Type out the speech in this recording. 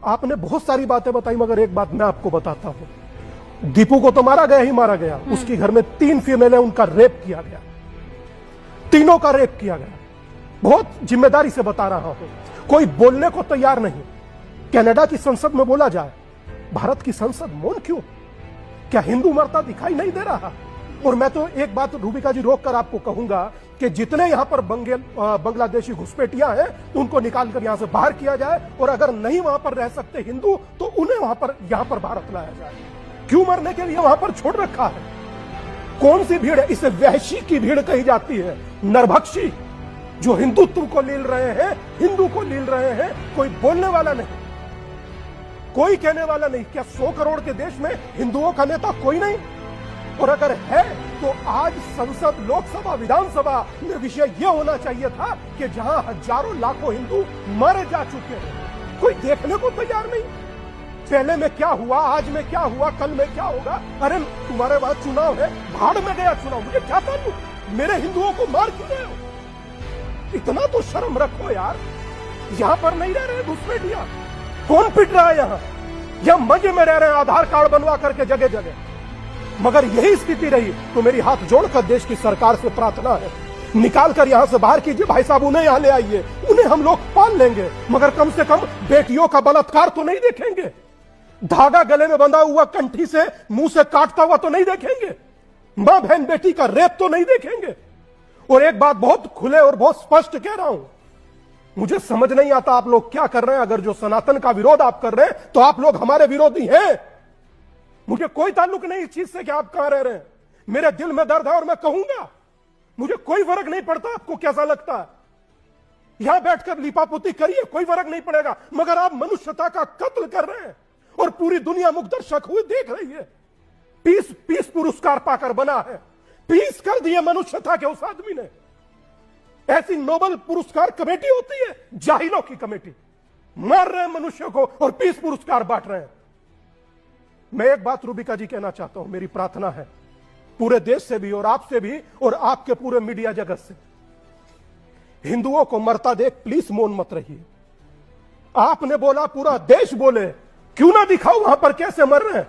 आपने बहुत सारी बातें बताई, मगर एक बात मैं आपको बताता हूं। दीपू को तो मारा गया ही मारा गया, उसके घर में 3 फीमेल है, उनका रेप किया गया, तीनों का रेप किया गया। बहुत जिम्मेदारी से बता रहा हूं, कोई बोलने को तैयार नहीं। कनाडा की संसद में बोला जाए, भारत की संसद मौन क्यों? क्या हिंदू मरता दिखाई नहीं दे रहा? और मैं तो एक बात रूबिका जी रोक कर आपको कहूंगा कि जितने यहां पर बांग्लादेशी घुसपैठियां हैं, उनको निकालकर यहां से बाहर किया जाए, और अगर नहीं वहां पर रह सकते हिंदू, तो उन्हें यहां पर भारत लाया जाए। क्यों मरने के लिए वहां पर छोड़ रखा है? कौन सी भीड़ है? इसे वहशी की भीड़ कही जाती है, नरभक्षी, जो हिंदुत्व को लील रहे हैं, हिंदू को लील रहे हैं। कोई बोलने वाला नहीं, कोई कहने वाला नहीं। क्या 100 करोड़ के देश में हिंदुओं का नेता कोई नहीं? और अगर है तो आज संसद, लोकसभा, विधानसभा में विषय यह होना चाहिए था कि जहां हजारों लाखों हिंदू मारे जा चुके हैं, कोई देखने को तैयार नहीं। पहले में क्या हुआ, आज में क्या हुआ, कल में क्या होगा? अरे तुम्हारे पास चुनाव है, भाड़ में गया चुनाव, मुझे क्या मालूम? मेरे हिंदुओं को मार क्यों रहे हो? इतना तो शर्म रखो यार। यहां पर नहीं रह रहे घुसपैठियां, कौन पिट रहा है यहां मजे में रह रहे हैं, आधार कार्ड बनवा करके जगह जगह। मगर यही स्थिति रही तो मेरी हाथ जोड़कर देश की सरकार से प्रार्थना है, निकाल कर यहां से बाहर कीजिए भाई साहब, उन्हें यहां ले आइए, उन्हें हम लोग पाल लेंगे, मगर कम से कम बेटियों का बलात्कार तो नहीं देखेंगे। धागा गले में बंधा हुआ कंठी से मुंह से काटता हुआ तो नहीं देखेंगे। मां बहन बेटी का रेप तो नहीं देखेंगे। और एक बात बहुत खुले और बहुत स्पष्ट कह रहा हूं, मुझे समझ नहीं आता आप लोग क्या कर रहे हैं। अगर जो सनातन का विरोध आप कर रहे हैं तो आप लोग हमारे विरोधी हैं। मुझे कोई ताल्लुक नहीं इस चीज से कि आप कहां रह रहे हैं। मेरे दिल में दर्द है और मैं कहूंगा, मुझे कोई फर्क नहीं पड़ता आपको कैसा लगता है। यहां बैठकर लिपापोती करिए, कोई फर्क नहीं पड़ेगा, मगर आप मनुष्यता का कत्ल कर रहे हैं और पूरी दुनिया मुग्धर्शक हुई देख रही है। पीस पुरस्कार पाकर बना है, पीस कर दिए मनुष्यता के उस आदमी ने। ऐसी नोबेल पुरस्कार कमेटी होती है, जाहिलों की कमेटी, मार रहे हैं मनुष्य को और पीस पुरस्कार बांट रहे हैं। मैं एक बात रूबिका जी कहना चाहता हूं, मेरी प्रार्थना है पूरे देश से भी और आपसे भी और आपके पूरे मीडिया जगत से, हिंदुओं को मरता देख प्लीज मौन मत रहिए। आपने बोला, पूरा देश बोले, क्यों ना दिखाओ वहां पर कैसे मर रहे हैं।